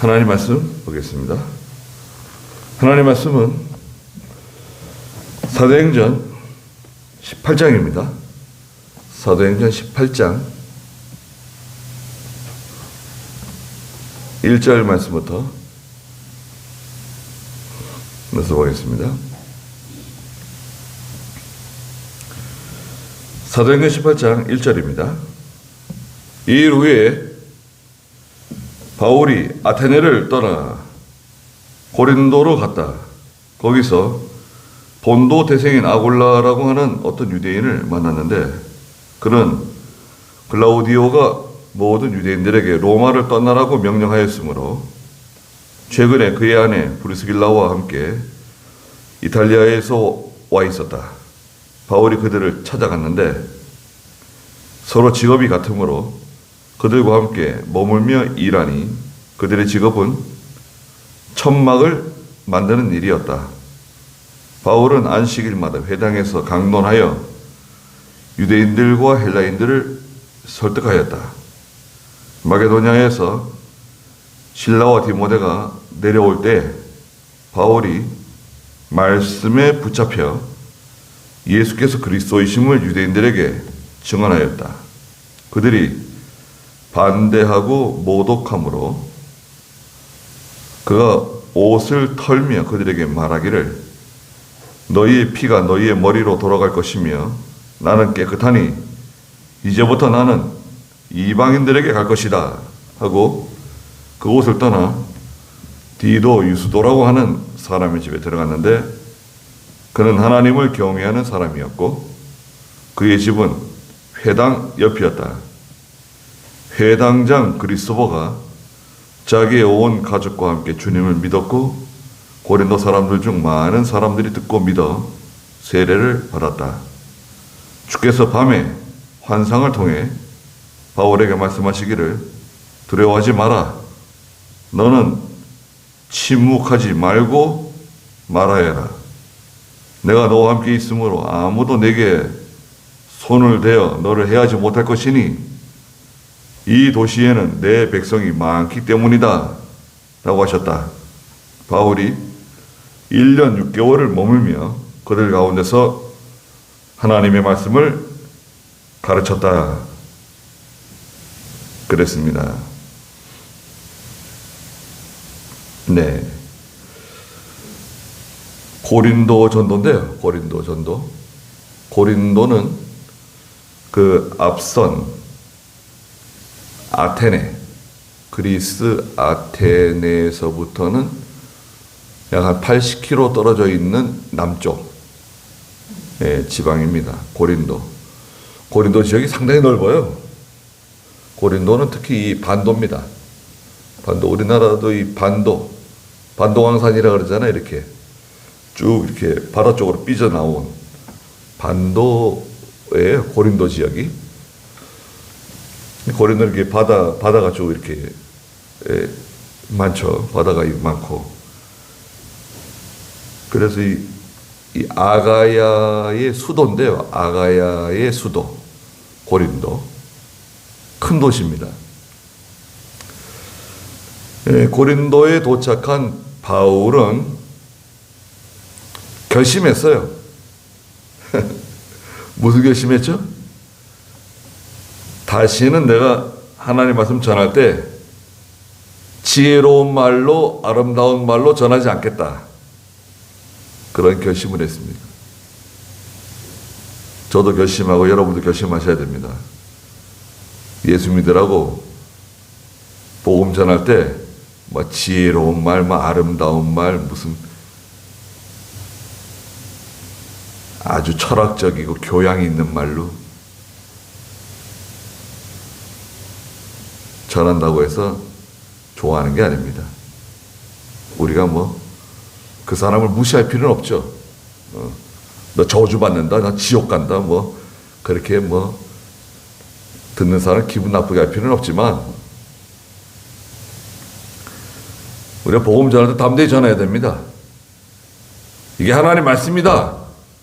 하나님 말씀 보겠습니다. 하나님 말씀은 사도행전 18장입니다. 사도행전 18장 1절 말씀부터 먼저 보겠습니다. 사도행전 18장 1절입니다. 이 일 후에 바울이 아테네를 떠나 고린도로 갔다. 거기서 본도 대생인 아굴라라고 하는 어떤 유대인을 만났는데, 그는 글라우디오가 모든 유대인들에게 로마를 떠나라고 명령하였으므로 최근에 그의 아내 브리스길라와 함께 이탈리아에서 와 있었다. 바울이 그들을 찾아갔는데 서로 직업이 같으므로 그들과 함께 머물며 일하니 그들의 직업은 천막을 만드는 일이었다. 바울은 안식일마다 회당에서 강론하여 유대인들과 헬라인들을 설득하였다. 마게도냐에서 실라와 디모데가 내려올 때 바울이 말씀에 붙잡혀 예수께서 그리스도이심을 유대인들에게 증언하였다. 그들이 반대하고 모독함으로 그가 옷을 털며 그들에게 말하기를, 너희의 피가 너희의 머리로 돌아갈 것이며 나는 깨끗하니 이제부터 나는 이방인들에게 갈 것이다 하고 그 옷을 떠나 디도 유스도라고 하는 사람의 집에 들어갔는데, 그는 하나님을 경외하는 사람이었고 그의 집은 회당 옆이었다. 회당장 그리스도가 자기의 온 가족과 함께 주님을 믿었고 고린도 사람들 중 많은 사람들이 듣고 믿어 세례를 받았다. 주께서 밤에 환상을 통해 바울에게 말씀하시기를, 두려워하지 마라. 너는 침묵하지 말고 말아야 해라. 내가 너와 함께 있으므로 아무도 내게 손을 대어 너를 해하지 못할 것이니 이 도시에는 내 백성이 많기 때문이다 라고 하셨다. 바울이 1년 6개월을 머물며 그들 가운데서 하나님의 말씀을 가르쳤다 그랬습니다. 네, 고린도 전도인데요. 고린도 전도. 고린도는 그 앞선 아테네, 그리스 아테네에서부터는 약 한 80km 떨어져 있는 남쪽 지방입니다. 고린도. 고린도 지역이 상당히 넓어요. 고린도는 특히 이 반도입니다. 반도, 우리나라도 이 반도강산이라 그러잖아요. 이렇게 쭉 이렇게 바다 쪽으로 삐져나온 반도의 고린도 지역이. 고린도는 이렇게 바다가 쭉 이렇게 많죠. 바다가 많고. 그래서 이 아가야의 수도인데요. 아가야의 수도 고린도, 큰 도시입니다. 고린도에 도착한 바울은 결심했어요. 무슨 결심했죠? 다시는 내가 하나님 말씀 전할 때 지혜로운 말로, 아름다운 말로 전하지 않겠다. 그런 결심을 했습니다. 저도 결심하고 여러분도 결심하셔야 됩니다. 예수 믿으라고 복음 전할 때 뭐 지혜로운 말, 뭐 아름다운 말, 무슨 아주 철학적이고 교養있는 말로 전한다고 해서 좋아하는 게 아닙니다. 우리가 뭐 그 사람을 무시할 필요는 없죠. 너 저주받는다, 너 지옥 간다, 뭐 그렇게 뭐 듣는 사람 기분 나쁘게 할 필요는 없지만 우리가 복음 전할 때 담대히 전해야 됩니다. 이게 하나님 말씀이다.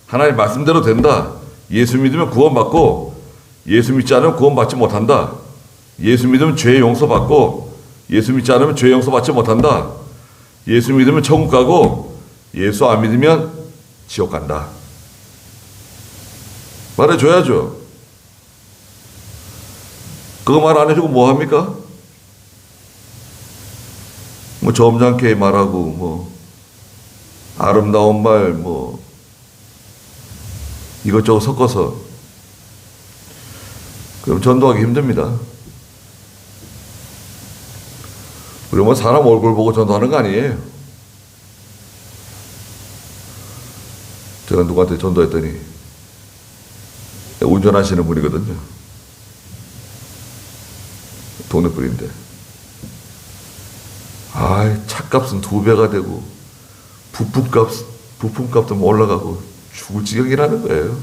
하나님 말씀대로 된다. 예수 믿으면 구원받고 예수 믿지 않으면 구원받지 못한다. 예수 믿으면 죄 용서받고 예수 믿지 않으면 죄 용서 받지 못한다. 예수 믿으면 천국 가고 예수 안 믿으면 지옥 간다. 말해줘야죠. 그거 말 안 해주고 뭐 합니까? 뭐 점잖게 말하고 뭐 아름다운 말 뭐 이것저것 섞어서 그럼 전도하기 힘듭니다. 우리 뭐 사람 얼굴 보고 전도하는 거 아니에요. 제가 누구한테 전도했더니 운전하시는 분이거든요. 동네 분인데 차값은 2배가 되고 부품값도 뭐 올라가고 죽을 지경이라는 거예요.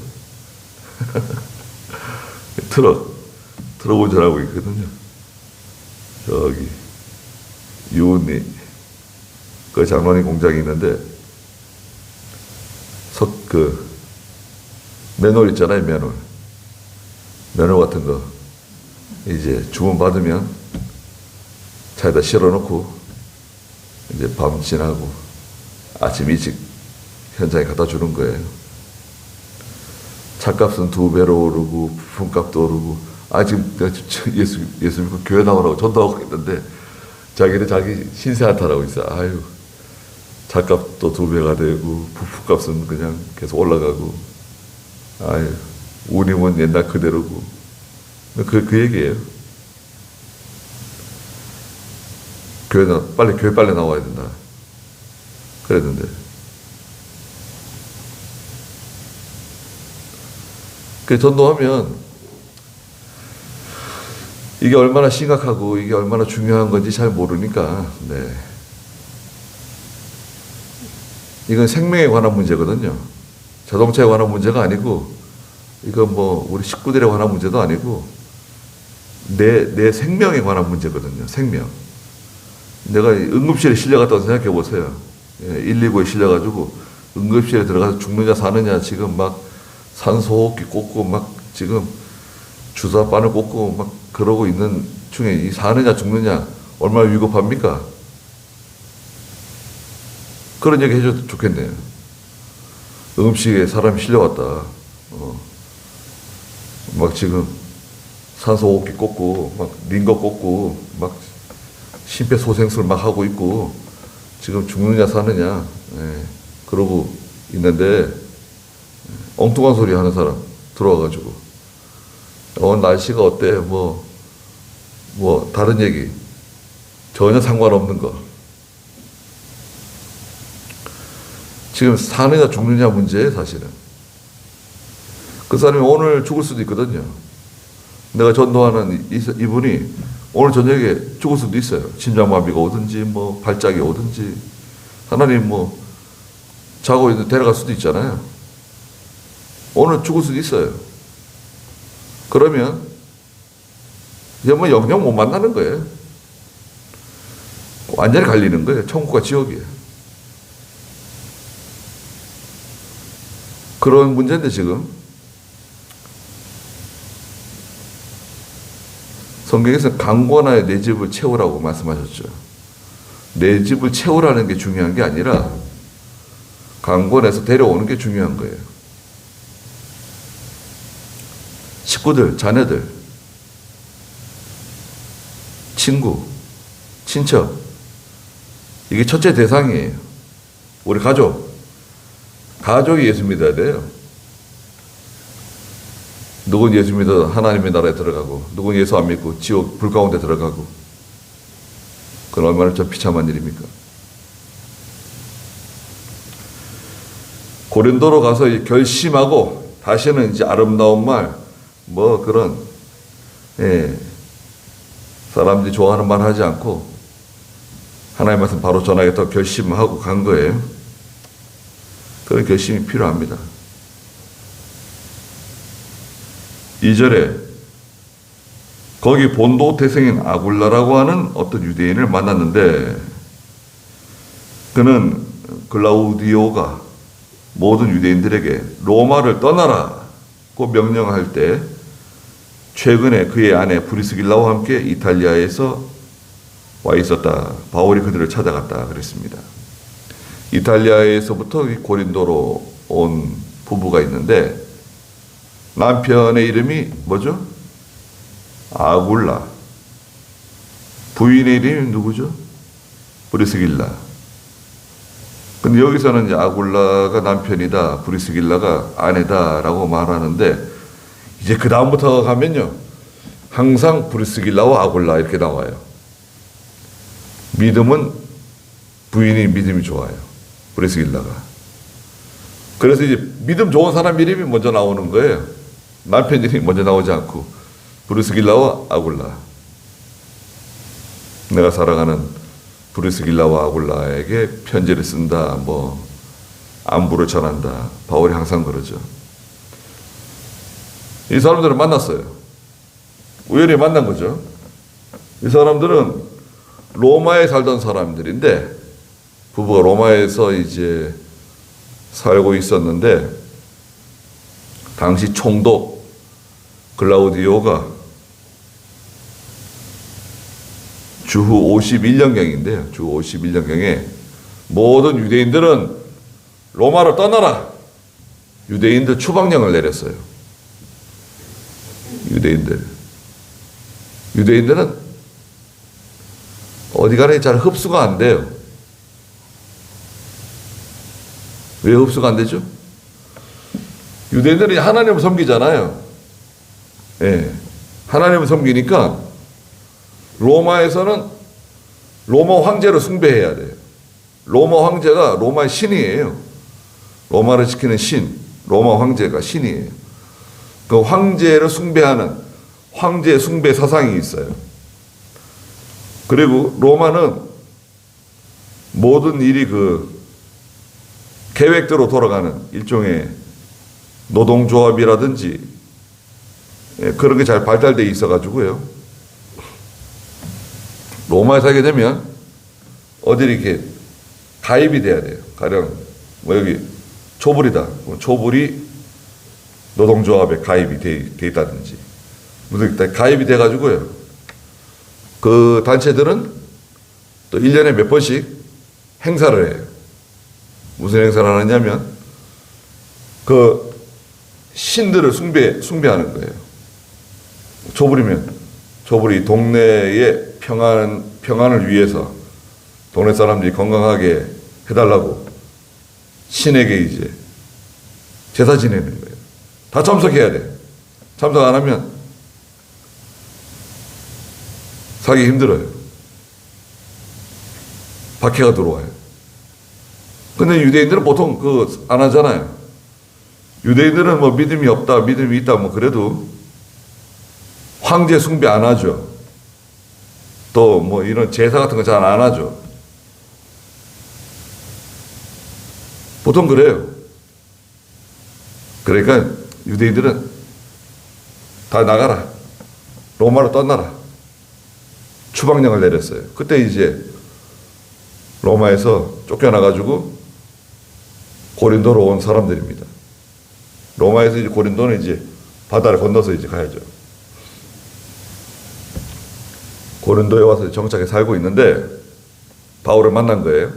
트럭 운전하고 있거든요. 저기 유은리 그 장로님 공장이 있는데 맨홀 있잖아요. 맨홀 같은 거 이제 주문 받으면 차에다 실어놓고 이제 밤 지나고 아침 일찍 현장에 갖다 주는 거예요. 차값은 2배로 오르고 부품값도 오르고 지금 예수 믿고 교회 나오라고 전도하고 있는데 자기는 자기 신세 한탄하고 있어. 차값도 2배가 되고 부품값은 그냥 계속 올라가고 운임은 옛날 그대로고 그 얘기예요. 교회 빨리 나와야 된다. 그랬는데 그 전도하면 이게 얼마나 심각하고 이게 얼마나 중요한 건지 잘 모르니까 이건 생명에 관한 문제거든요. 자동차에 관한 문제가 아니고 이건 뭐 우리 식구들에 관한 문제도 아니고 내 생명에 관한 문제거든요. 생명. 내가 응급실에 실려갔다고 생각해 보세요. 119에 실려가지고 응급실에 들어가서 죽느냐 사느냐 지금 막 산소호흡기 꽂고 막 지금 주사 바늘 꽂고 막 그러고 있는 중에 이 사느냐 죽느냐 얼마나 위급합니까? 그런 얘기 해줘도 좋겠네요. 응급실에 사람이 실려왔다. 막 지금 산소호흡기 꽂고 막 링거 꽂고 막 심폐소생술 막 하고 있고 지금 죽느냐 사느냐 그러고 있는데 엉뚱한 소리 하는 사람 들어와가지고 날씨가 어때 뭐 다른 얘기 전혀 상관없는 거 지금 사느냐 죽느냐 문제예요. 사실은 그 사람이 오늘 죽을 수도 있거든요. 내가 전도하는 이분이 오늘 저녁에 죽을 수도 있어요. 심장마비가 오든지 뭐 발작이 오든지 하나님 뭐 자고 있는데 데려갈 수도 있잖아요. 오늘 죽을 수도 있어요. 그러면 이제 뭐 영영 못 만나는 거예요. 완전히 갈리는 거예요. 천국과 지옥이에요. 그런 문제인데 지금 성경에서 강권하여 내 집을 채우라고 말씀하셨죠. 내 집을 채우라는 게 중요한 게 아니라 강권해서 데려오는 게 중요한 거예요. 식구들, 자녀들, 친구, 친척 이게 첫째 대상이에요. 우리 가족이 예수 믿어야 돼요. 누군 예수 믿어 하나님의 나라에 들어가고 누군 예수 안 믿고 지옥 불 가운데 들어가고 그건 얼마나 좀 비참한 일입니까? 고린도로 가서 결심하고 다시는 이제 아름다운 말 뭐 그런 사람들이 좋아하는 말 하지 않고 하나님의 말씀 바로 전하겠다고 결심하고 간 거예요. 그런 결심이 필요합니다. 2절에 거기 본도 태생인 아굴라라고 하는 어떤 유대인을 만났는데 그는 글라우디오가 모든 유대인들에게 로마를 떠나라고 명령할 때 최근에 그의 아내 브리스길라와 함께 이탈리아에서 와 있었다. 바울이 그들을 찾아갔다 그랬습니다. 이탈리아에서부터 고린도로 온 부부가 있는데 남편의 이름이 뭐죠? 아굴라. 부인의 이름이 누구죠? 브리스길라. 근데 여기서는 이제 아굴라가 남편이다, 브리스길라가 아내다라고 말하는데 이제 그 다음부터 가면요 항상 브리스길라와 아굴라 이렇게 나와요. 믿음은 부인이 믿음이 좋아요. 브리스길라가. 그래서 이제 믿음 좋은 사람 이름이 먼저 나오는 거예요. 남편 이름이 먼저 나오지 않고 브리스길라와 아굴라. 내가 사랑하는 브리스길라와 아굴라에게 편지를 쓴다, 뭐 안부를 전한다. 바울이 항상 그러죠. 이 사람들을 만났어요. 우연히 만난 거죠. 이 사람들은 로마에 살던 사람들인데 부부가 로마에서 이제 살고 있었는데 당시 총독 글라우디오가 주후 51년경인데요. 주후 51년경에 모든 유대인들은 로마로 떠나라. 유대인들 추방령을 내렸어요. 유대인들은 어디 가나 잘 흡수가 안 돼요. 왜 흡수가 안 되죠? 유대인들이 하나님을 섬기잖아요. 예. 하나님을 섬기니까 로마에서는 로마 황제를 숭배해야 돼요. 로마 황제가 로마의 신이에요. 로마를 지키는 신, 로마 황제가 신이에요. 그 황제를 숭배하는 황제 숭배 사상이 있어요. 그리고 로마는 모든 일이 그 계획대로 돌아가는 일종의 노동조합이라든지 그런 게 잘 발달되어 있어가지고요. 로마에 살게 되면 어디 이렇게 가입이 돼야 돼요. 가령 뭐 여기 초불이다. 초불이 노동조합에 가입이 돼 있다든지 무슨 가입이 돼가지고요. 그 단체들은 또 1년에 몇 번씩 행사를 해요. 무슨 행사를 하느냐면 그 신들을 숭배하는 거예요. 초불이 동네의 평안을 위해서 동네 사람들이 건강하게 해달라고 신에게 이제 제사 지내는 거예요. 다 참석해야 돼. 참석 안 하면 살기 힘들어요. 박해가 들어와요. 근데 유대인들은 보통 안 하잖아요. 유대인들은 뭐 믿음이 없다, 믿음이 있다, 뭐 그래도 황제 숭배 안 하죠. 또 뭐 이런 제사 같은 거 잘 안 하죠. 보통 그래요. 그러니까 유대인들은 다 나가라. 로마로 떠나라. 추방령을 내렸어요. 그때 이제 로마에서 쫓겨나가지고 고린도로 온 사람들입니다. 로마에서 이제 고린도는 이제 바다를 건너서 이제 가야죠. 고린도에 와서 정착해 살고 있는데 바울을 만난 거예요.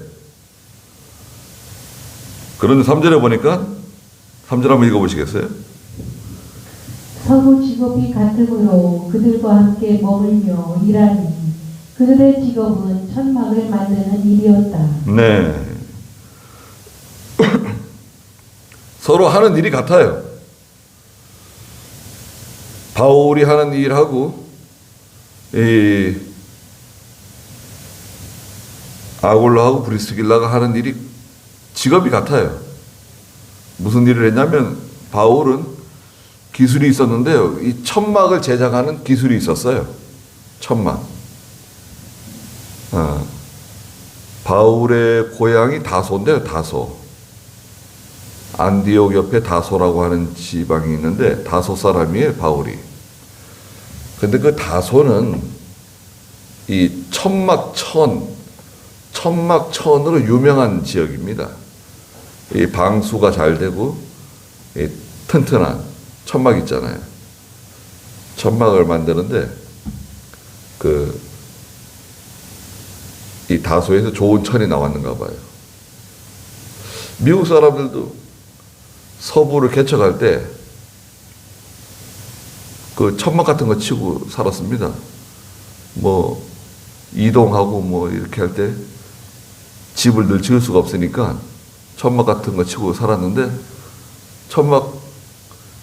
그런데 3절에 보니까 3절 한번 읽어보시겠어요? 서로 직업이 같으므로 그들과 함께 머물며 일하니 그들의 직업은 천막을 만드는 일이었다. 네. 서로 하는 일이 같아요. 바울이 하는 일하고 이 아골라하고 브리스길라가 하는 일이 직업이 같아요. 무슨 일을 했냐면 바울은 기술이 있었는데요. 이 천막을 제작하는 기술이 있었어요. 천막. 바울의 고향이 다소인데요. 다소. 안디옥 옆에 다소라고 하는 지방이 있는데 다소 사람이에요. 바울이. 근데 그 다소는 이 천막천으로 유명한 지역입니다. 이 방수가 잘 되고 이 튼튼한 천막 있잖아요. 천막을 만드는데 그 이 다소에서 좋은 천이 나왔는가 봐요. 미국 사람들도 서부를 개척할 때 그 천막 같은 거 치고 살았습니다. 뭐 이동하고 뭐 이렇게 할 때 집을 늘 지을 수가 없으니까 천막 같은 거 치고 살았는데, 천막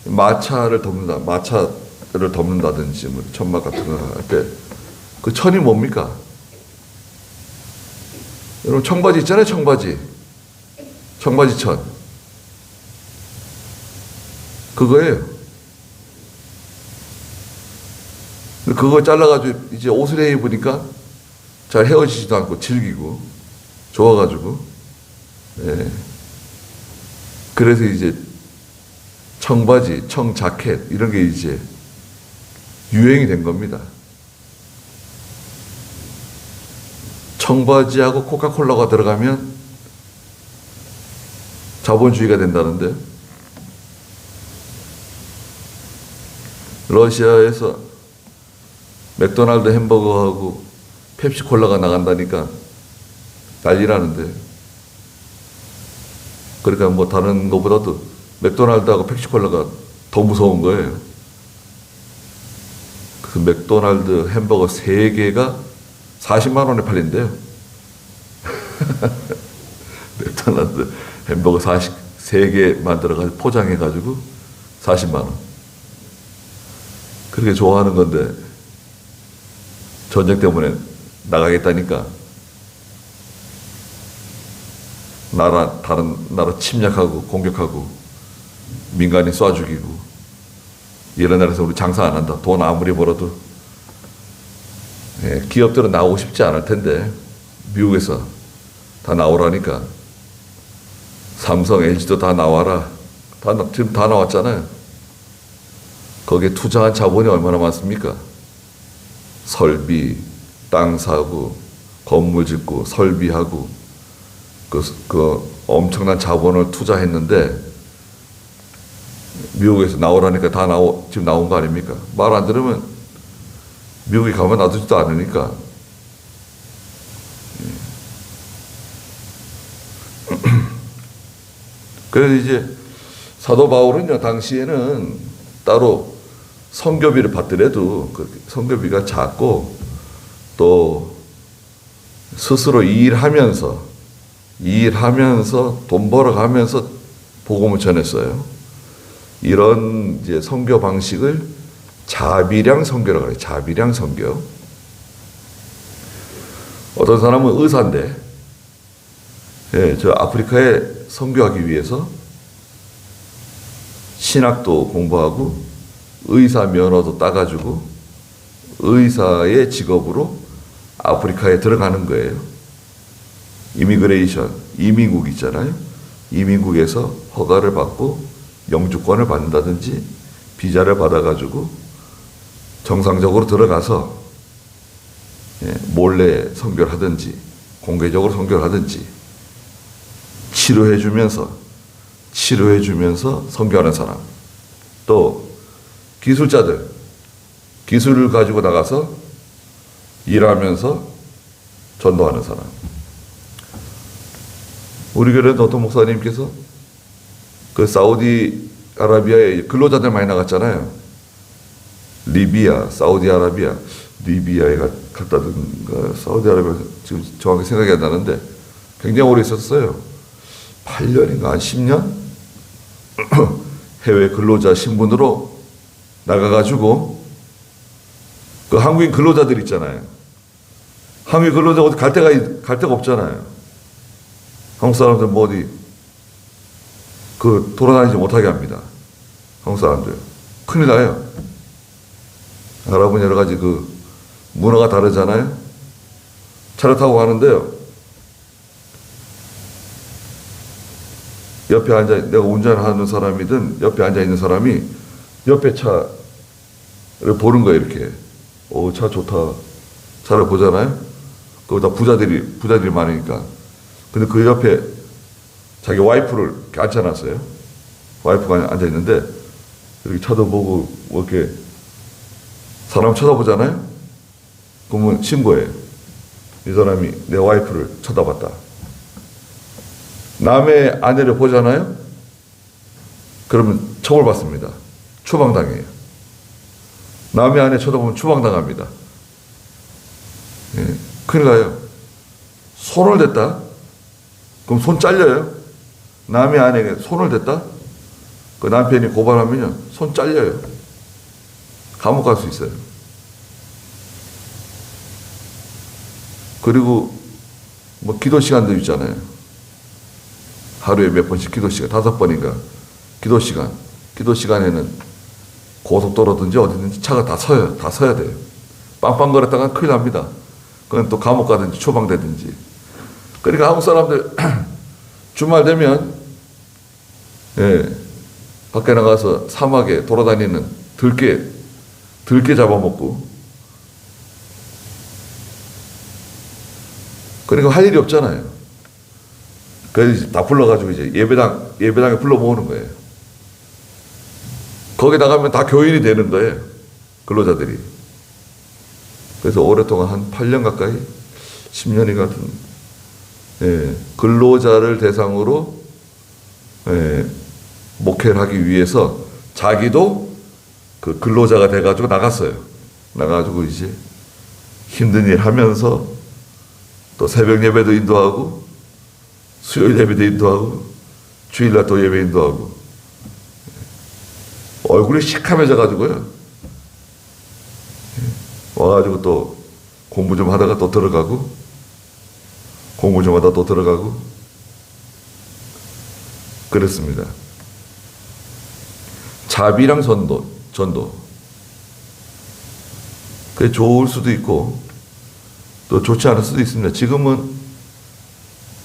마차를 덮는다든지 뭐 천막 같은 거 할 때 그 천이 뭡니까? 여러분 청바지 있잖아요. 청바지 천. 그거예요. 그거 잘라가지고 이제 옷을 해 입으니까 잘 헤어지지도 않고 질기고 좋아가지고, 예. 그래서 이제 청바지, 청자켓 이런 게 이제 유행이 된 겁니다. 청바지하고 코카콜라가 들어가면 자본주의가 된다는데, 러시아에서 맥도날드 햄버거하고 펩시콜라가 나간다니까 난리라는데, 그러니까 뭐 다른 것보다도 맥도날드하고 펩시콜라가 더 무서운 거예요. 그래서 맥도날드 햄버거 3개가 40만 원에 팔린대요. 맥도날드 햄버거 3개 만들어가지고 포장해가지고 40만 원. 그렇게 좋아하는 건데 전쟁 때문에 나가겠다니까 다른 나라 침략하고 공격하고 민간인 쏴 죽이고 이런 나라에서 우리 장사 안 한다. 돈 아무리 벌어도. 예, 기업들은 나오고 싶지 않을 텐데 미국에서 다 나오라니까. 삼성, LG도 다 나와라. 지금 다 나왔잖아요. 거기에 투자한 자본이 얼마나 많습니까? 설비, 땅 사고, 건물 짓고, 설비하고, 그 엄청난 자본을 투자했는데, 미국에서 나오라니까 지금 나온 거 아닙니까? 말 안 들으면 미국에 가면 놔두지도 않으니까. 그래서 이제 사도 바울은요, 당시에는 따로 선교비를 받더라도 그 선교비가 작고 또 스스로 일하면서 돈 벌어가면서 복음을 전했어요. 이런 이제 선교 방식을 자비량 선교라고 해요. 자비량 선교. 어떤 사람은 의사인데, 예, 저 아프리카에 선교하기 위해서 신학도 공부하고 의사 면허도 따가지고 의사의 직업으로 아프리카에 들어가는 거예요. 이미그레이션, 이민국 있잖아요. 이민국에서 허가를 받고 영주권을 받는다든지 비자를 받아가지고 정상적으로 들어가서 몰래 선교를 하든지 공개적으로 선교를 하든지 치료해주면서 선교하는 사람. 또 기술자들, 기술을 가지고 나가서 일하면서 전도하는 사람. 우리 교회는 어떤 목사님께서 그 사우디아라비아에 근로자들 많이 나갔잖아요. 리비아, 사우디아라비아, 리비아에 갔다든가 사우디아라비아, 지금 정확히 생각이 안 나는데 굉장히 오래 있었어요. 8년인가 한 10년? 해외 근로자 신분으로 나가가지고 그 한국인 근로자들 있잖아요. 한국인 근로자 어디 갈 데가 없잖아요. 한국 사람들 뭐 어디 돌아다니지 못하게 합니다. 한국 사람들. 큰일 나요. 알아보니 여러 가지 문화가 다르잖아요. 차를 타고 가는데요. 옆에 내가 운전하는 사람이든 옆에 앉아있는 사람이 옆에 차를 보는 거예요, 이렇게. 오, 차 좋다. 차를 보잖아요. 거기다 부자들이 많으니까. 근데 그 옆에 자기 와이프를 이렇게 앉혀놨어요. 와이프가 앉아있는데, 이렇게 쳐다보고, 뭐 이렇게, 사람 쳐다보잖아요? 그러면 신고해요. 이 사람이 내 와이프를 쳐다봤다. 남의 아내를 보잖아요? 그러면 처벌받습니다. 추방당해요. 남의 아내 쳐다보면 추방당합니다. 예, 큰일 나요. 손을 댔다? 그럼 손 잘려요. 남의 아내에게 손을 댔다? 그 남편이 고발하면요, 손 잘려요. 감옥 갈 수 있어요. 그리고 뭐 기도 시간도 있잖아요. 하루에 몇 번씩 기도 시간, 5번인가 기도 시간. 기도 시간에는 고속도로든지 어디든지 차가 다 서요. 다 서야 돼요. 빵빵거렸다가 큰일 납니다. 그건 또 감옥 가든지 추방되든지. 그러니까 한국 사람들 주말 되면 예, 밖에 나가서 사막에 돌아다니는 들깨 잡아먹고, 그러니까 할 일이 없잖아요. 그래서 다 불러가지고 이제 예배당에 불러 모으는 거예요. 거기 나가면 다 교인이 되는 거예요. 근로자들이. 그래서 오랫동안 한 8년 가까이, 10년이 같은, 예, 근로자를 대상으로, 예, 목회를 하기 위해서 자기도 그 근로자가 돼가지고 나갔어요. 나가가지고 이제 힘든 일 하면서 또 새벽 예배도 인도하고, 수요일 예배도 인도하고, 주일날 또 예배 인도하고, 얼굴이 시커매져가지고요. 와가지고 또 공부 좀 하다가 또 들어가고, 공부 좀 하다가 또 들어가고, 그랬습니다. 자비랑 전도. 그게 좋을 수도 있고, 또 좋지 않을 수도 있습니다. 지금은,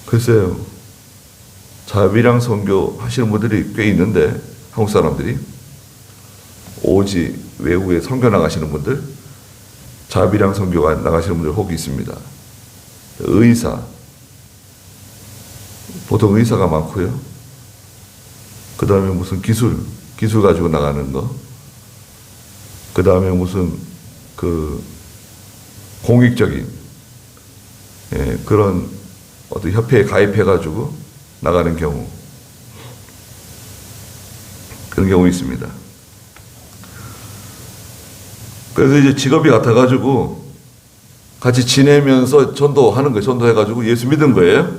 글쎄요, 자비랑 선교 하시는 분들이 꽤 있는데, 한국 사람들이. 오지 외국에 선교 나가시는 분들, 자비랑 선교 나가시는 분들 혹이 있습니다. 의사, 보통 의사가 많고요. 그 다음에 무슨 기술 가지고 나가는 거. 그 다음에 무슨 그 공익적인, 예, 그런 어떤 협회에 가입해가지고 나가는 경우. 그런 경우 있습니다. 그래서 이제 직업이 같아가지고 같이 지내면서 전도하는 거예요. 전도해가지고 예수 믿은 거예요.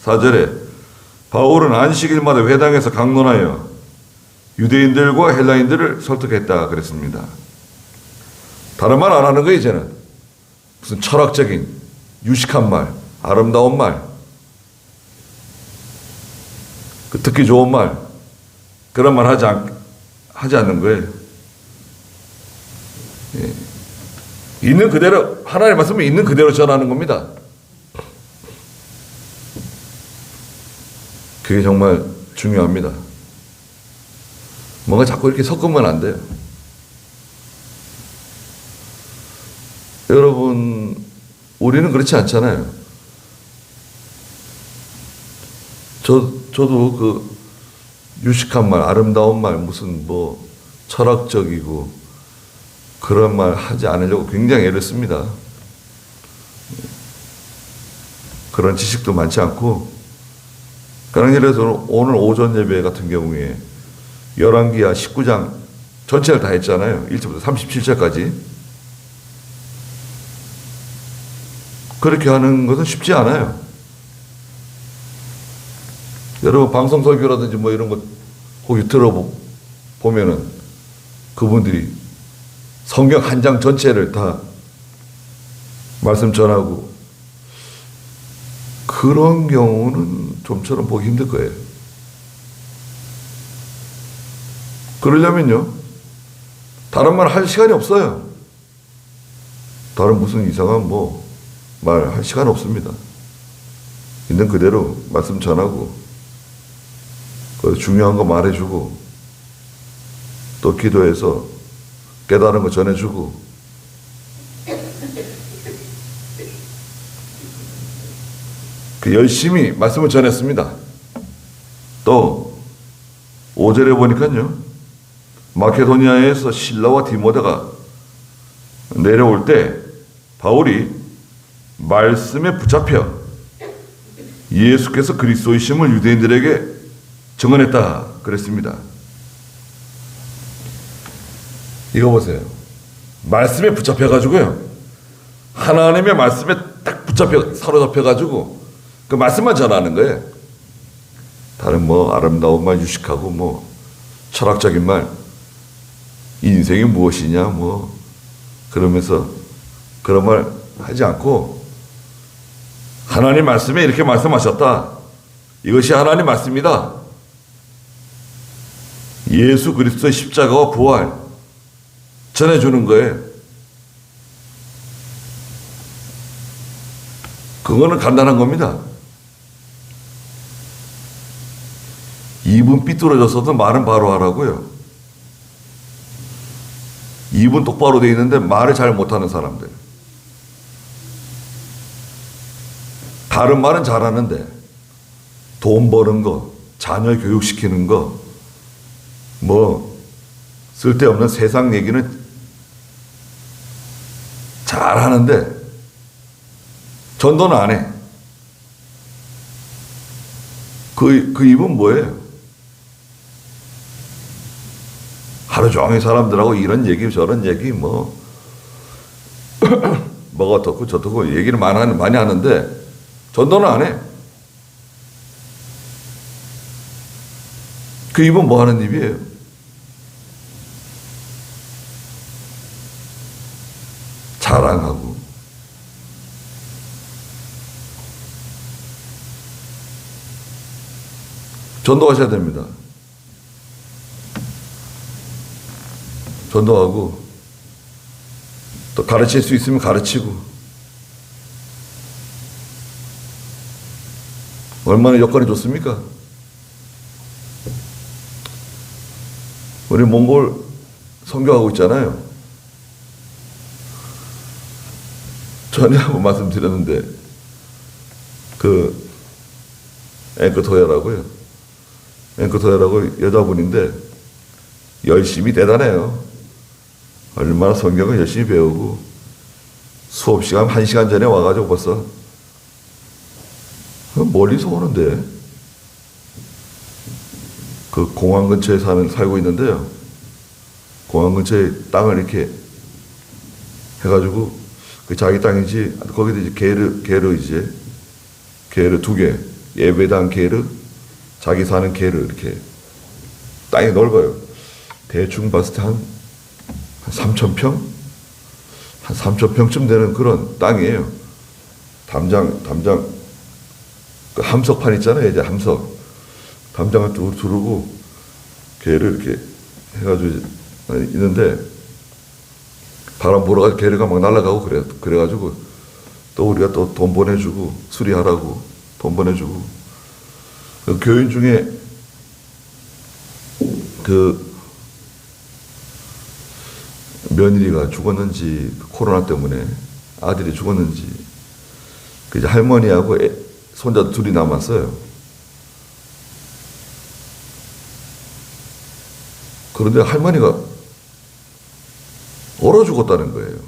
4절에 바울은 안식일마다 회당에서 강론하여 유대인들과 헬라인들을 설득했다 그랬습니다. 다른 말 안 하는 거예요. 이제는 무슨 철학적인 유식한 말, 아름다운 말, 그 듣기 좋은 말, 그런 말 하지 않는 거예요. 예. 있는 그대로, 하나님의 말씀을 있는 그대로 전하는 겁니다. 그게 정말 중요합니다. 뭔가 자꾸 이렇게 섞으면 안 돼요. 여러분, 우리는 그렇지 않잖아요. 저도 그 유식한 말, 아름다운 말, 무슨 뭐 철학적이고 그런 말 하지 않으려고 굉장히 애를 씁니다. 그런 지식도 많지 않고. 그런 예를 오늘 오전 예배 같은 경우에 열왕기하 19장 전체를 다 했잖아요. 1절부터 37절까지. 그렇게 하는 것은 쉽지 않아요. 여러분 방송 설교라든지 뭐 이런 거 혹시 들어보면은 그분들이 성경 한 장 전체를 다 말씀 전하고, 그런 경우는 좀처럼 보기 힘들 거예요. 그러려면요, 다른 말 할 시간이 없어요. 다른 무슨 이상한 뭐 말 할 시간 없습니다. 있는 그대로 말씀 전하고, 그 중요한 거 말해주고, 또 기도해서 깨달은 거 전해주고, 그 열심히 말씀을 전했습니다. 또 5절에 보니까요, 마케도니아에서 실라와 디모데가 내려올 때 바울이 말씀에 붙잡혀 예수께서 그리스도이심을 유대인들에게 증언했다 그랬습니다. 이거 보세요. 말씀에 붙잡혀가지고요. 하나님의 말씀에 딱 사로잡혀가지고 그 말씀만 전하는 거예요. 다른 뭐 아름다운 말, 유식하고 뭐 철학적인 말, 인생이 무엇이냐 뭐 그러면서 그런 말 하지 않고 하나님 말씀에 이렇게 말씀하셨다. 이것이 하나님 말씀이다. 예수 그리스도의 십자가와 부활 전해주는 거예요. 그거는 간단한 겁니다. 입은 삐뚤어졌어도 말은 바로 하라고요. 입은 똑바로 돼 있는데 말을 잘 못하는 사람들. 다른 말은 잘하는데 돈 버는 거, 자녀 교육시키는 거, 뭐 쓸데없는 세상 얘기는 잘하는데 전도는 안 해. 그 입은 뭐예요? 하루 종일 사람들하고 이런 얘기 저런 얘기 뭐 뭐가 어떻고 저떻고 얘기를 많이 하는데 전도는 안 해. 그 입은 뭐 하는 입이에요? 자랑하고 전도하셔야 됩니다. 전도하고 또 가르칠 수 있으면 가르치고 얼마나 여건이 좋습니까? 우리 몽골 선교하고 있잖아요. 전에 한번 말씀드렸는데 그 앵커토야라고요. 앵커토야라고 여자분인데 열심히 대단해요. 얼마나 성경을 열심히 배우고 수업 시간 1시간 전에 와가지고 벌써 멀리서 오는데 그 공항 근처에 살고 있는데요. 공항 근처에 땅을 이렇게 해가지고 그 자기 땅이지 거기도 이제 게르 2개 예배당 게르 자기 사는 게르 이렇게 땅이 넓어요. 대충 봤을 때 한 3,000평? 한 3,000평쯤 되는 그런 땅이에요. 담장 그 함석판 있잖아요. 이제 함석 담장을 두르고 개를 이렇게 해가지고 있는데 바람 불어가지고 개가 막 날아가고 그래가지고 또 우리가 또 돈 보내주고 수리하라고 돈 보내주고 그 교인 중에 그 며느리가 죽었는지 코로나 때문에 아들이 죽었는지 그 이제 할머니하고 손자 둘이 남았어요. 그런데 할머니가 얼어 죽었다는 거예요.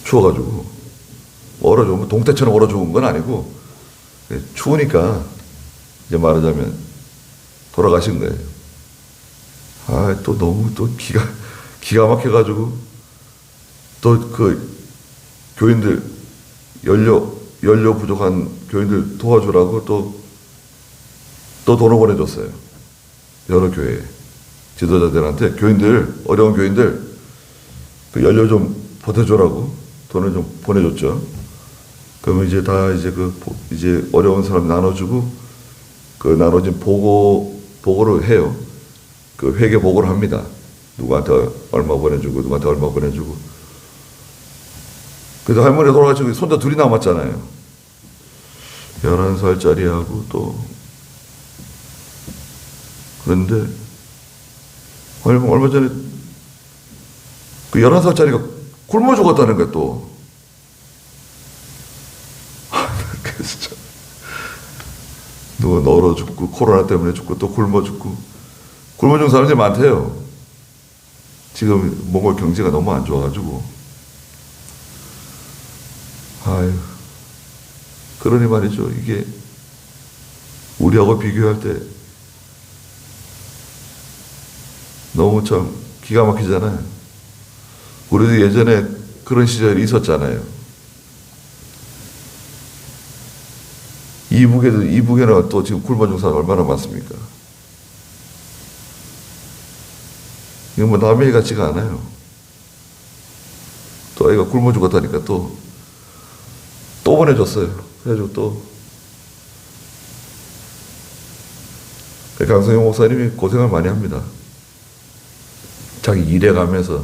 추워가지고 얼어 죽으면 동태처럼 얼어 죽은 건 아니고 추우니까 이제 말하자면 돌아가신 거예요. 아, 또 너무 또 기가 막혀가지고 또 그 교인들 연료 부족한 교인들 도와주라고 또 돈을 보내줬어요. 여러 교회 지도자들한테 교인들 어려운 교인들 그 연료 좀 보태줘라고 돈을 좀 보내줬죠. 그러면 이제 다 이제 어려운 사람 나눠주고 그 나눠진 보고를 해요. 그 회계 보고를 합니다. 누구한테 얼마 보내주고 누구한테 얼마 보내주고. 그래서 할머니가 돌아가시고 손자 둘이 남았잖아요. 11살짜리하고 또 그런데 얼마 전에 그 11살짜리가 굶어 죽었다는 거야 또. 진짜 누가 얼어 죽고 코로나 때문에 죽고 또 굶어 죽고 굶어 죽은 사람들이 많대요. 지금 몽골 경제가 너무 안 좋아가지고 아유, 그러니 말이죠. 이게 우리하고 비교할 때 너무 참 기가 막히잖아요. 우리도 예전에 그런 시절이 있었잖아요. 이북에는 또 지금 굶어 죽는 사람 얼마나 많습니까? 이건 뭐 남의 일 같지가 않아요. 또 아이가 굶어 죽었다니까 또 보내줬어요. 그래가지고 또 강성용 목사님이 고생을 많이 합니다. 자기 일해 가면서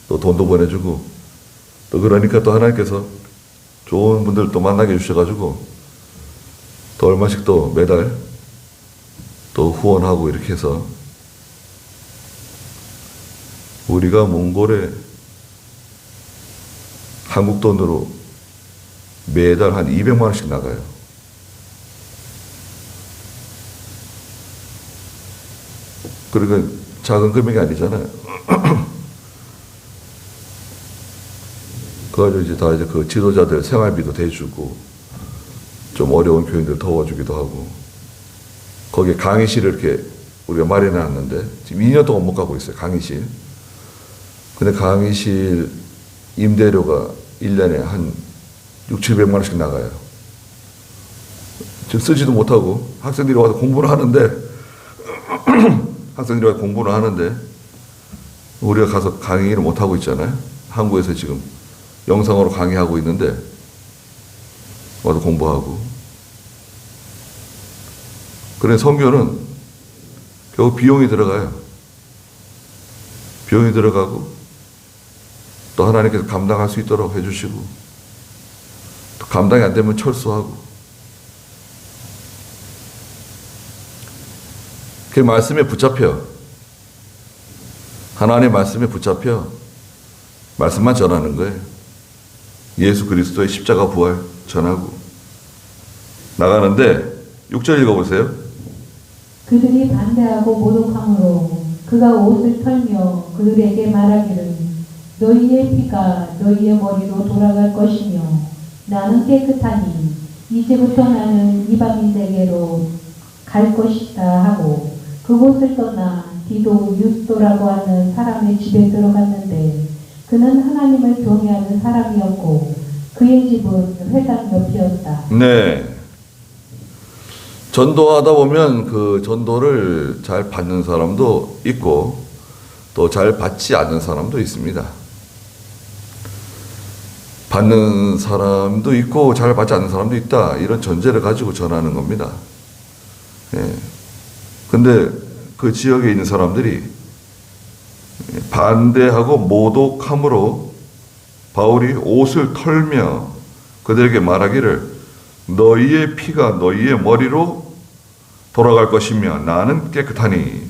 또 돈도 보내주고 또 그러니까 또 하나님께서 좋은 분들 또 만나게 해주셔가지고 또 얼마씩 또 매달 또 후원하고 이렇게 해서 우리가 몽골에 한국 돈으로 매달 한 200만 원씩 나가요. 그러니까 작은 금액이 아니잖아요. 그래가지고 이제 다 이제 그 지도자들 생활비도 대주고 좀 어려운 교인들 도와주기도 하고 거기에 강의실을 이렇게 우리가 마련해 놨는데 지금 2년 동안 못 가고 있어요. 강의실. 근데 강의실 임대료가 1년에 한 600~700만 원씩 나가요. 지금 쓰지도 못하고 학생들이 와서 공부를 하는데 학생들이 와서 공부를 하는데 우리가 가서 강의를 못하고 있잖아요. 한국에서 지금 영상으로 강의하고 있는데 와서 공부하고 그래 선교는 결국 비용이 들어가요. 비용이 들어가고 또 하나님께서 감당할 수 있도록 해주시고 또 감당이 안 되면 철수하고 그 말씀에 붙잡혀 하나님의 말씀에 붙잡혀 말씀만 전하는 거예요. 예수 그리스도의 십자가 부활 전하고 나가는데 6절 읽어보세요. 그들이 반대하고 모독함으로 그가 옷을 털며 그들에게 말하기를 너희의 피가 너희의 머리로 돌아갈 것이며 나는 깨끗하니 이제부터 나는 이방인에게로 갈 것이다 하고 그곳을 떠나 디도 유스도라고 하는 사람의 집에 들어갔는데 그는 하나님을 경외하는 사람이었고 그의 집은 회당 옆이었다. 네. 전도하다 보면 그 전도를 잘 받는 사람도 있고 또 잘 받지 않는 사람도 있습니다. 받는 사람도 있고 잘 받지 않는 사람도 있다. 이런 전제를 가지고 전하는 겁니다. 예. 근데 그 지역에 있는 사람들이 반대하고 모독함으로 바울이 옷을 털며 그들에게 말하기를 너희의 피가 너희의 머리로 돌아갈 것이며 나는 깨끗하니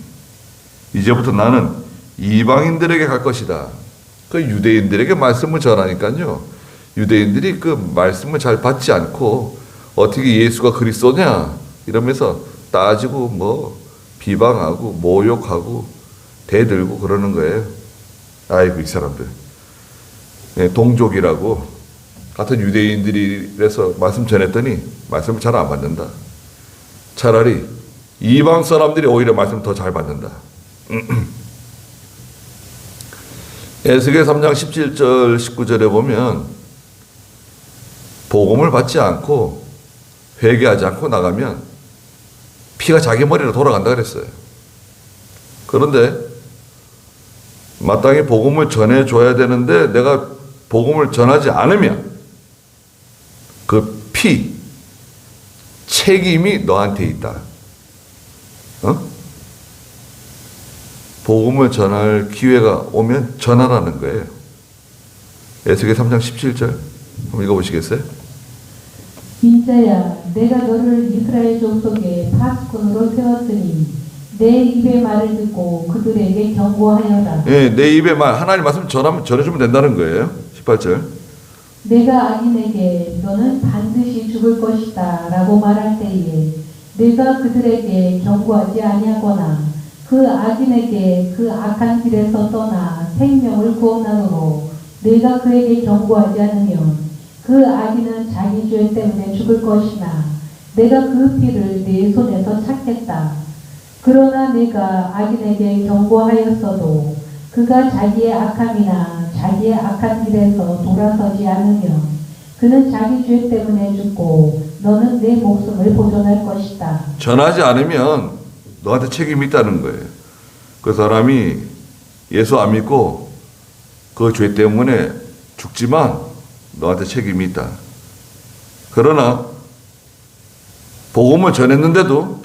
이제부터 나는 이방인들에게 갈 것이다. 그 유대인들에게 말씀을 전하니까요. 유대인들이 그 말씀을 잘 받지 않고 어떻게 예수가 그리스도냐 이러면서 따지고 뭐 비방하고 모욕하고 대들고 그러는 거예요. 아이고 이 사람들 동족이라고 같은 유대인들이 그래서 말씀 전했더니 말씀을 잘 안 받는다. 차라리 이방 사람들이 오히려 말씀 더 잘 받는다. 에스겔 3장 17절 19절에 보면 복음을 받지 않고 회개하지 않고 나가면 피가 자기 머리로 돌아간다 그랬어요. 그런데 마땅히 복음을 전해줘야 되는데 내가 복음을 전하지 않으면 그 피, 책임이 너한테 있다. 복음을 전할 기회가 오면 전하라는 거예요. 에스겔 3장 17절 한번 읽어보시겠어요? 인자야 내가 너를 이스라엘 족속의 파수꾼으로 세웠으니 내 입의 말을 듣고 그들에게 경고하여라. 예, 내 입의 말 하나님 말씀 전해주면 된다는 거예요. 18절 내가 악인에게 너는 반드시 죽을 것이다 라고 말할 때에 내가 그들에게 경고하지 아니하거나 그 악인에게 그 악한 길에서 떠나 생명을 구원하므로 내가 그에게 경고하지 않으면 그 아기는 자기 죄 때문에 죽을 것이나 내가 그 피를 네 손에서 찾겠다. 그러나 내가 악인에게 경고하였어도 그가 자기의 악함이나 자기의 악한 일에서 돌아서지 않으면 그는 자기 죄 때문에 죽고 너는 내 목숨을 보존할 것이다. 전하지 않으면 너한테 책임이 있다는 거예요. 그 사람이 예수 안 믿고 그 죄 때문에 죽지만 너한테 책임이 있다. 그러나 복음을 전했는데도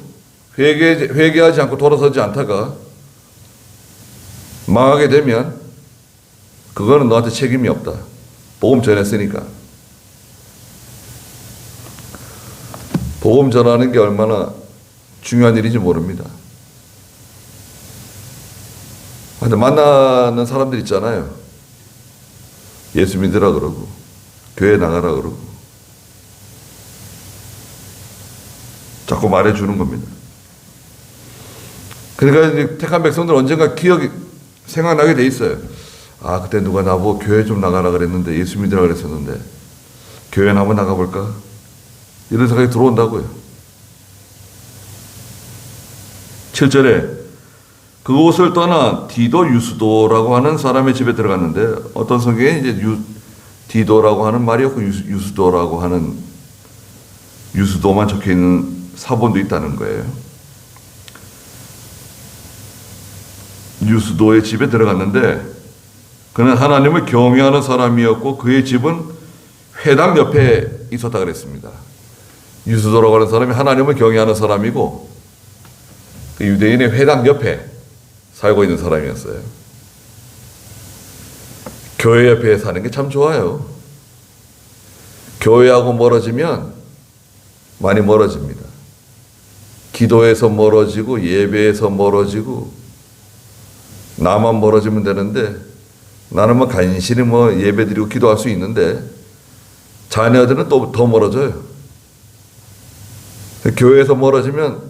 회개하지 않고 돌아서지 않다가 망하게 되면 그거는 너한테 책임이 없다. 복음 전했으니까. 복음 전하는 게 얼마나 중요한 일인지 모릅니다. 근데 만나는 사람들 있잖아요. 예수 믿으라 그러고 교회 나가라 그러고 자꾸 말해주는 겁니다. 그러니까 이제 택한 백성들 언젠가 기억이 생각나게 돼 있어요. 아, 그때 누가 나보고 교회 좀 나가라 그랬는데 예수 믿으라 그랬었는데 교회나 한번 나가볼까? 이런 생각이 들어온다고요. 7절에 그곳을 떠나 디도 유스도라고 하는 사람의 집에 들어갔는데 어떤 성경에 이제 디도라고 하는 말이 없고 유스도라고 하는 유스도만 적혀 있는 사본도 있다는 거예요. 유스도의 집에 들어갔는데 그는 하나님을 경외하는 사람이었고 그의 집은 회당 옆에 있었다 그랬습니다. 유스도라고 하는 사람이 하나님을 경외하는 사람이고 그 유대인의 회당 옆에 살고 있는 사람이었어요. 교회 옆에 사는 게 참 좋아요. 교회하고 멀어지면 많이 멀어집니다. 기도에서 멀어지고 예배에서 멀어지고 나만 멀어지면 되는데 나는 뭐 간신히 뭐 예배드리고 기도할 수 있는데 자녀들은 또 더 멀어져요. 교회에서 멀어지면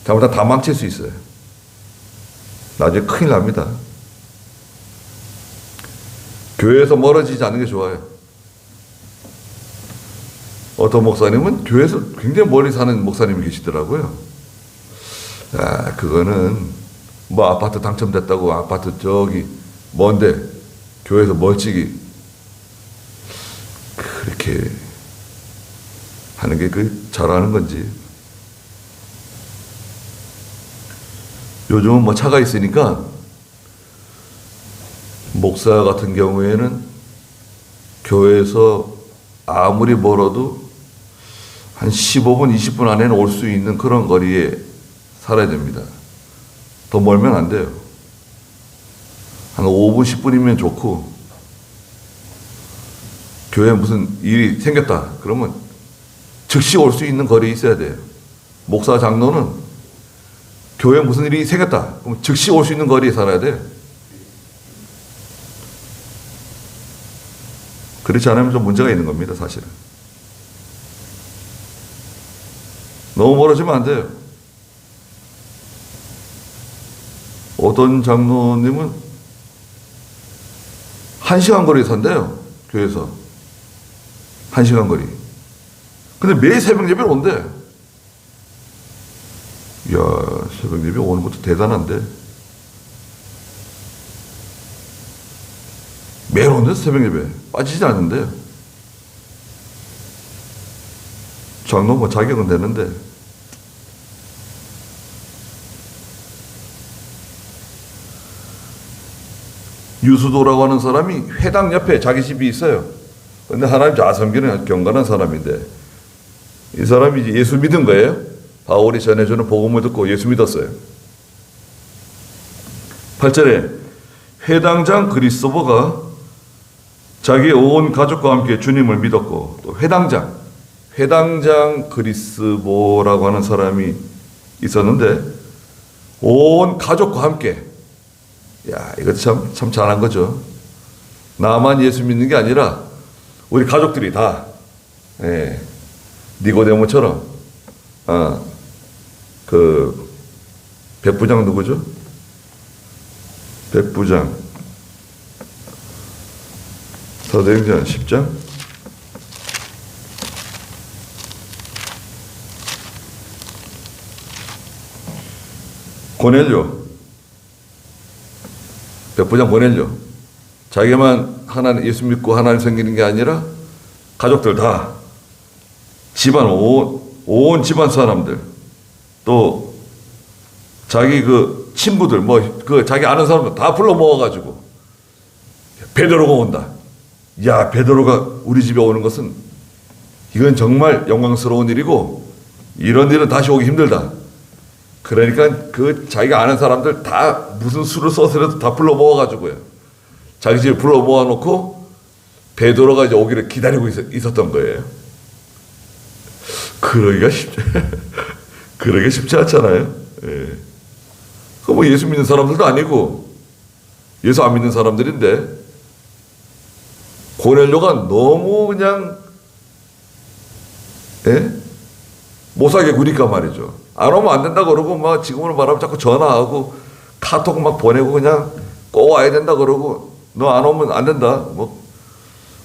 잘못하면 다 망칠 수 있어요. 나중에 큰일 납니다. 교회에서 멀어지지 않는 게 좋아요. 어떤 목사님은 교회에서 굉장히 멀리 사는 목사님이 계시더라고요. 아, 그거는 뭐 아파트 당첨됐다고 아파트 저기 먼데 교회에서 멀찍이 그렇게 하는 게 그 잘하는 건지. 요즘은 뭐 차가 있으니까 목사 같은 경우에는 교회에서 아무리 멀어도 한 15분, 20분 안에는 올 수 있는 그런 거리에 살아야 됩니다. 더 멀면 안 돼요. 한 5분, 10분이면 좋고 교회에 무슨 일이 생겼다 그러면 즉시 올 수 있는 거리에 있어야 돼요. 목사, 장로는 교회에 무슨 일이 생겼다 그럼 즉시 올 수 있는 거리에 살아야 돼요. 그렇지 않으면 좀 문제가 있는 겁니다, 사실은. 너무 멀어지면 안 돼요. 어떤 장로님은 1시간 거리에 산대요, 교회에서. 1시간 거리. 근데 매일 새벽 예배를 온대. 이야, 새벽 예배 오는 것도 대단한데. 매일 온대, 새벽 예배. 빠지지 않는데. 장로 뭐 자격은 되는데. 유수도라고 하는 사람이 회당 옆에 자기 집이 있어요. 근데 하나님 잘 섬기는 경건한 사람인데 이 사람이 이제 예수 믿은 거예요. 바울이 전해주는 복음을 듣고 예수 믿었어요. 8절에 회당장 그리스도가 자기의 온 가족과 함께 주님을 믿었고 또 회당장 그리스도라고 하는 사람이 있었는데 온 가족과 함께 야, 이것도 참 잘한 거죠. 나만 예수 믿는 게 아니라 우리 가족들이 다 니고데모처럼 그 백부장 누구죠? 백부장 사도행전 10장 고넬료, 백부장 고넬료, 자기만 하나님 예수 믿고 하나님 섬기는 게 아니라 가족들 다, 집안 온 집안 사람들, 또 자기 그 친구들 뭐 그 자기 아는 사람들 다 불러 모아가지고 베드로가 온다. 야, 베드로가 우리 집에 오는 것은 이건 정말 영광스러운 일이고 이런 일은 다시 오기 힘들다. 그러니까 그 자기가 아는 사람들 다 무슨 수를 써서라도 다 불러 모아가지고요. 자기 집에 불러 모아놓고 베드로가 이제 오기를 기다리고 있었던 거예요. 그러기가 쉽지 않잖아요. 예. 뭐 예수 믿는 사람들도 아니고 예수 안 믿는 사람들인데 고넬료가 너무 그냥 못 살게 구니까 말이죠. 안 오면 안 된다 그러고 막 지금으로 말하면 자꾸 전화하고 카톡 막 보내고 그냥 꼭 와야 된다 그러고 너 안 오면 안 된다. 뭐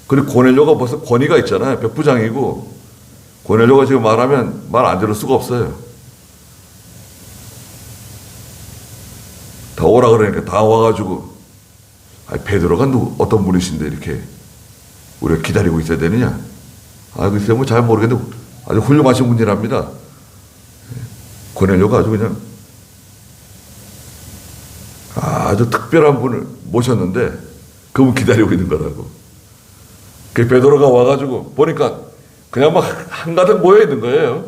그리고 고넬료가 벌써 권위가 있잖아요. 백부장이고 고넬료가 지금 말하면 말 안 들을 수가 없어요. 다 오라 그러니까 다 와가지고 베드로가 어떤 분이신데 이렇게 우리가 기다리고 있어야 되느냐? 글쎄 뭐 잘 모르겠는데 아주 훌륭하신 분이랍니다. 고넬료가 아주 그냥 아주 특별한 분을 모셨는데 그분 기다리고 있는 거라고. 그 베드로가 와가지고 보니까 그냥 막 한가득 모여 있는 거예요.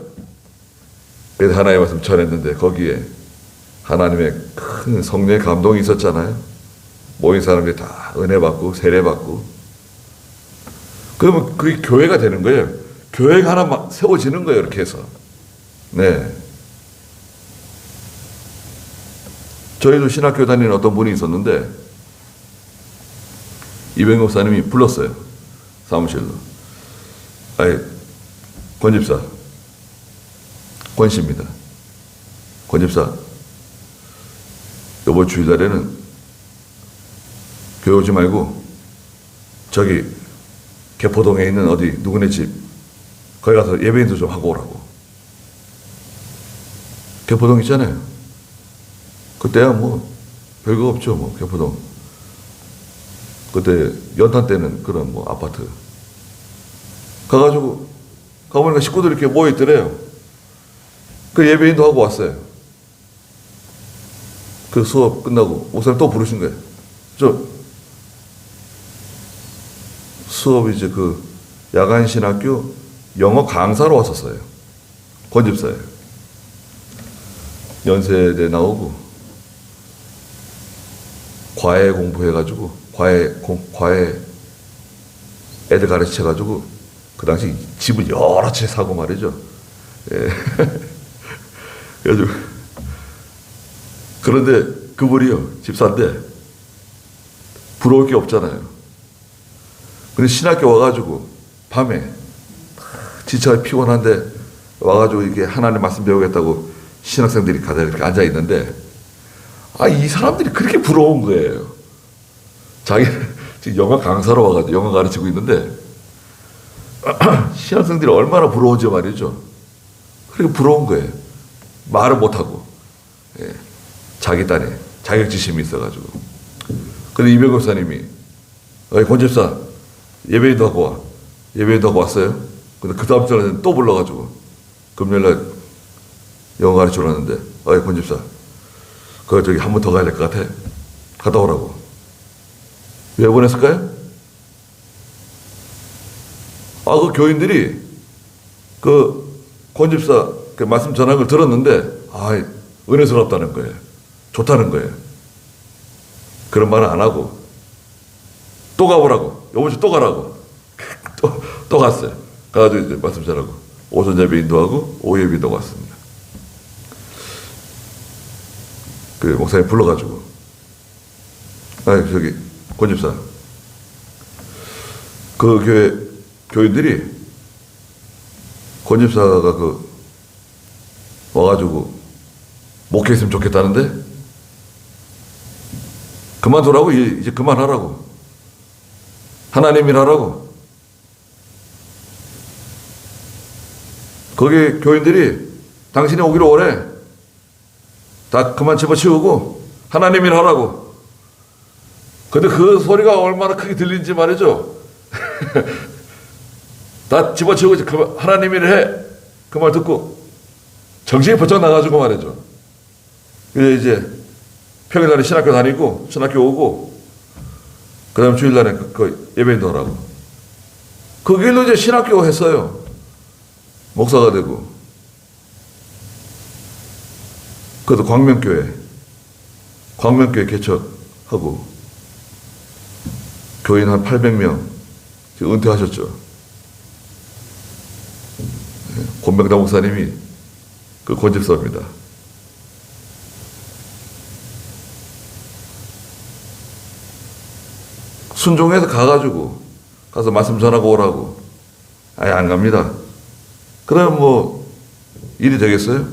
그래서 하나님의 말씀 전했는데 거기에 하나님의 큰 성령의 감동이 있었잖아요. 모인 사람들이 다 은혜 받고 세례 받고. 그러면 그게 교회가 되는 거예요. 교회가 하나 막 세워지는 거예요. 이렇게 해서. 네. 저희도 신학교 다니는 어떤 분이 있었는데 이병 목사님이 불렀어요. 사무실로. 권집사. 권씨입니다. 권집사. 이번 주일날에는 교회 오지 말고 저기 개포동에 있는 어디 누구네 집 거기 가서 예배인도 좀 하고 오라고. 개포동 있잖아요. 그때야 뭐 별거 없죠. 뭐 개포동. 그때 연탄 때는 그런 뭐 아파트. 가가지고 가보니까 식구들이 이렇게 모여있더래요. 그 예배인도 하고 왔어요. 그 수업 끝나고 목사님 또 부르신 거예요. 수업 이제 그 야간신학교 영어 강사로 왔었어요. 권집사예요. 연세대 나오고 과외 공부해가지고 과외 애들 가르쳐가지고 그 당시 집을 여러 채 사고 말이죠. 예. 그래가지고 그런데 그분이요 집사인데 부러울 게 없잖아요. 근데 신학교 와가지고 밤에 지쳐 피곤한데 와가지고 이게 하나님 말씀 배우겠다고 신학생들이 가다 이렇게 앉아 있는데 이 사람들이 그렇게 부러운 거예요. 자기는 지금 영어 강사로 와가지고 영어 가르치고 있는데 신학생들이 얼마나 부러운지 말이죠. 그렇게 부러운 거예요. 말을 못하고. 예. 자기 딴에 자격지심이 있어가지고. 근데 이병 목사님이 권집사 예배인도 하고 와. 예배인도 하고 왔어요. 근데 그 다음 주에는 또 불러가지고 금요일날 영어 가르치러 왔는데 권집사 그거 저기 한 번 더 가야 될 것 같아. 갔다 오라고. 왜 보냈을까요? 그 교인들이 그 권집사 그 말씀 전한 걸 들었는데 은혜스럽다는 거예요. 좋다는 거예요. 그런 말은 안 하고 또 가보라고. 이번 주 또 가라고. 또 갔어요. 가가지고 이제 말씀 전하고 오전 예배 인도하고 오후 예배 인도하고 왔습니다. 그 목사님 불러가지고 저기 권집사 그 교회 교인들이 권집사가 와가지고 목회했으면 좋겠다는데 그만두라고. 이제 그만하라고. 하나님 일하라고. 거기 교인들이 당신이 오기를 원해. 다 그만 집어치우고 하나님 일 하라고. 근데 그 소리가 얼마나 크게 들리는지 말이죠. 다 집어치우고 이제 하나님 일을 해. 그 말 듣고 정신이 번쩍 나가지고 말이죠. 이제 평일날에 신학교 다니고 신학교 오고 그 다음 주일날에 그 예배인도 하라고. 그 길로 이제 신학교 했어요. 목사가 되고. 그래도 광명교회 개척하고 교인 한 800명 은퇴하셨죠. 권명다 목사님이 그 권집사입니다. 순종해서 가서 말씀 전하고 오라고. 아예 안 갑니다. 그럼 뭐 일이 되겠어요?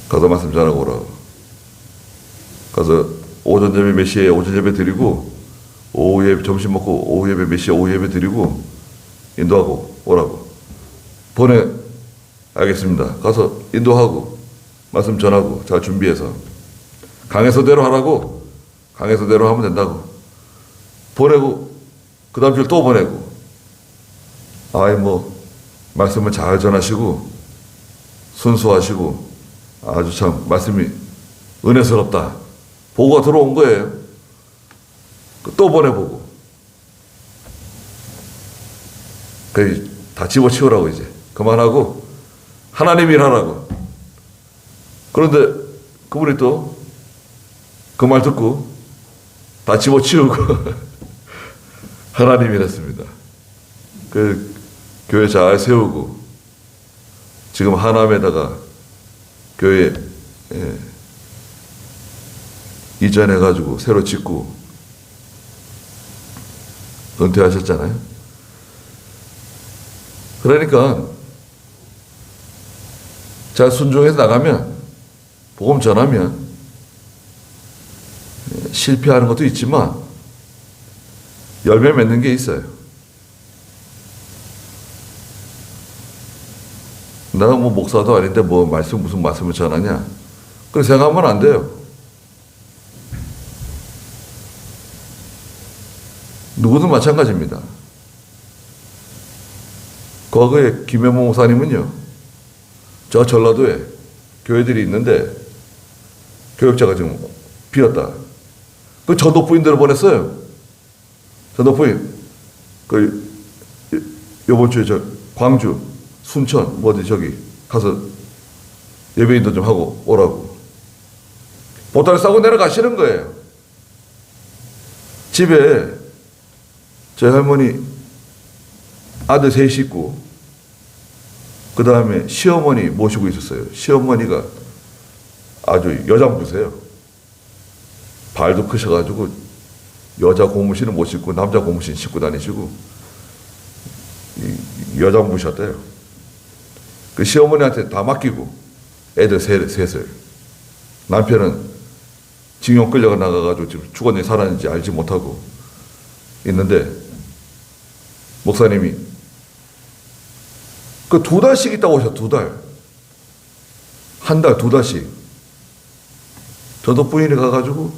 가서 말씀 전하고 오라고. 가서 오전 예배 몇 시에 오전 예배 드리고 오후 예배 점심 먹고 오후 예배 몇 시에 오후 예배 드리고 인도하고 오라고. 알겠습니다. 가서 인도하고 말씀 전하고 잘 준비해서 강해서대로 하라고. 강해서대로 하면 된다고. 보내고 그 다음 주에 또 보내고. 말씀을 잘 전하시고 순수하시고 아주 참 말씀이 은혜스럽다. 보고가 들어온 거예요. 또 보내보고. 다 집어치우라고 이제. 그만하고 하나님 일하라고. 그런데 그분이 또 그 말 듣고 다 집어치우고 하나님 일했습니다. 그 교회 잘 세우고 지금 하남에다가 교회 이전해가지고 새로 짓고 은퇴하셨잖아요. 그러니까 잘 순종해서 나가면 복음 전하면 실패하는 것도 있지만 열매 맺는 게 있어요. 내가 뭐 목사도 아닌데 무슨 말씀을 전하냐. 그렇게 생각하면 안 돼요. 누구든 마찬가지입니다. 과거에 김현모 목사님은요, 저 전라도에 교회들이 있는데 교역자가 지금 비었다. 그 전도부인들을 보냈어요. 전도부인. 요번 주에 광주, 순천, 가서 예배인도 좀 하고 오라고. 보따리 싸고 내려가시는 거예요. 집에 저희 할머니 아들 셋이 있고, 그 다음에 시어머니 모시고 있었어요. 시어머니가 아주 여장부세요. 발도 크셔가지고 여자 고무신은 못 신고 남자 고무신 신고 다니시고 여장부셨대요. 그 시어머니한테 다 맡기고 애들 셋을. 남편은 징용 끌려가 나가가지고 지금 죽었는지 살았는지 알지 못하고 있는데, 목사님이 그 2달씩 있다고 오셨어. 2달. 한 달, 2달씩. 저도 부인이 가가지고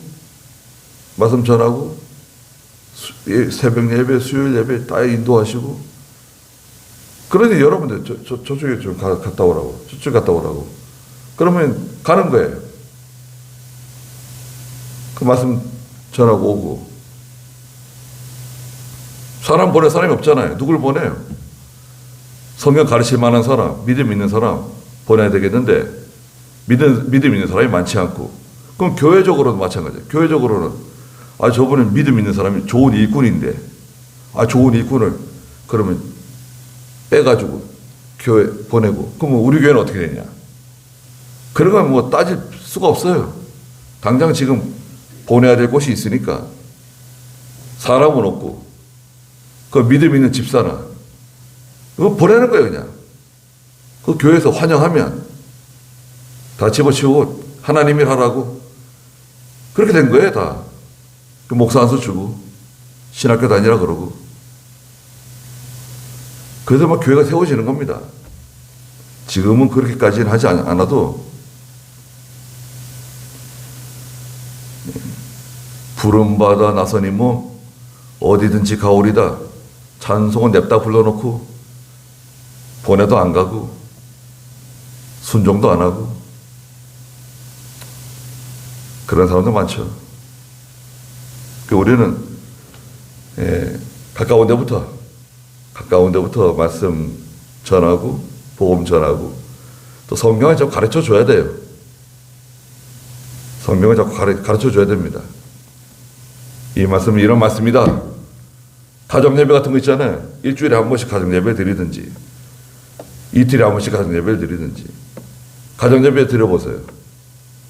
말씀 전하고 새벽 예배, 수요일 예배 다 인도하시고. 그러니 여러분들 저쪽에 좀 갔다 오라고. 저쪽 갔다 오라고. 그러면 가는 거예요. 그 말씀 전하고 오고. 사람 보낼 사람이 없잖아요. 누굴 보내요? 성경 가르칠 만한 사람, 믿음 있는 사람 보내야 되겠는데 믿음 있는 사람이 많지 않고. 그럼 교회적으로도 마찬가지예요. 교회적으로는 저분은 믿음 있는 사람이 좋은 일꾼인데 좋은 일꾼을 그러면 빼가지고 교회 보내고, 그러면 우리 교회는 어떻게 되냐? 그런 건 뭐 따질 수가 없어요. 당장 지금 보내야 될 곳이 있으니까 사람은 없고 그 믿음 있는 집사나 그거 보내는 거예요. 그냥 그 교회에서 환영하면 다 집어치우고 하나님 일 하라고. 그렇게 된 거예요. 다 그 목사 안수 주고 신학교 다니라 그러고. 그래서 교회가 세워지는 겁니다. 지금은 그렇게까지는 하지 않아도 부름받아 나서니 뭐 어디든지 가오리다. 찬송은 냅다 불러놓고 보내도 안 가고 순종도 안 하고 그런 사람도 많죠. 우리는 가까운 데부터 말씀 전하고 복음 전하고 또 성경을 자꾸 가르쳐 줘야 돼요. 성경을 자꾸 가르쳐 줘야 됩니다. 이 말씀은 이런 말씀이다. 가정 예배 같은 거 있잖아요. 일주일에 한 번씩 가정 예배 드리든지 이틀에 한 번씩 가정 예배를 드리든지 가정 예배 드려보세요.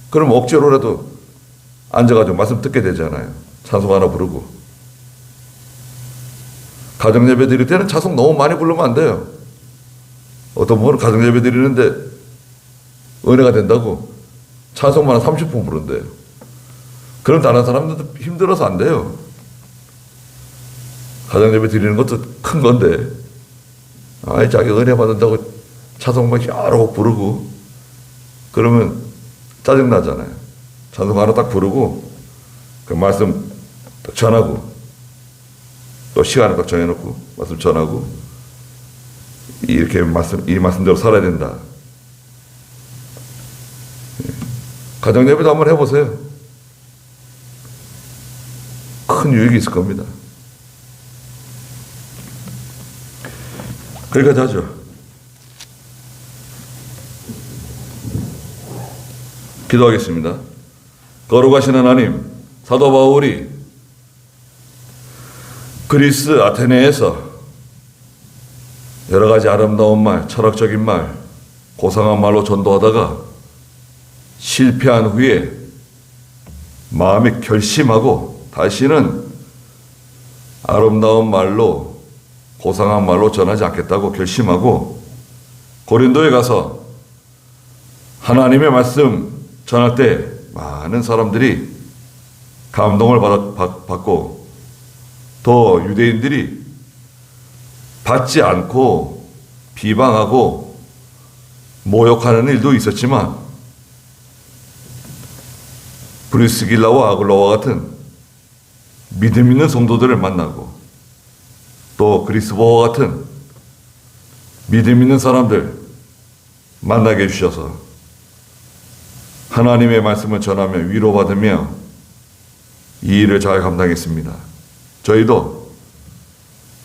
그럼 억지로라도 앉아가지고 말씀 듣게 되잖아요. 찬송 하나 부르고. 가정 예배 드릴 때는 찬송 너무 많이 부르면 안 돼요. 어떤 분은 가정 예배 드리는데 은혜가 된다고 찬송만 한 30분 부른대요. 그럼 다른 사람들도 힘들어서 안 돼요. 가정 예배 드리는 것도 큰 건데, 자기 은혜 받는다고 찬송만 여러 곡 부르고, 그러면 짜증나잖아요. 찬송 하나 딱 부르고, 그 말씀 딱 전하고, 또 시간을 딱 정해놓고, 말씀 전하고, 이렇게 이 말씀대로 살아야 된다. 가정 예배도 한번 해보세요. 큰 유익이 있을 겁니다. 거기까지 하죠. 기도하겠습니다. 거룩하신 하나님, 사도 바울이 그리스 아테네에서 여러 가지 아름다운 말, 철학적인 말, 고상한 말로 전도하다가 실패한 후에 마음에 결심하고 다시는 아름다운 말로 고상한 말로 전하지 않겠다고 결심하고 고린도에 가서 하나님의 말씀 전할 때 많은 사람들이 감동을 받고 또 유대인들이 받지 않고 비방하고 모욕하는 일도 있었지만 브리스길라와 아굴라와 같은 믿음 있는 성도들을 만나고 또 그리스도와 같은 믿음 있는 사람들 만나게 해주셔서 하나님의 말씀을 전하며 위로받으며 이 일을 잘 감당했습니다. 저희도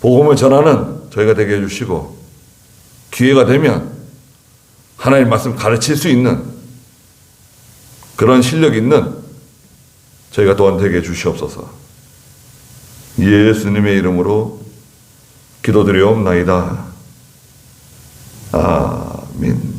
복음을 전하는 저희가 되게 해주시고 기회가 되면 하나님 말씀 가르칠 수 있는 그런 실력 있는 저희가 또한 되게 해주시옵소서. 예수님의 이름으로 기도드리옵나이다. 아멘.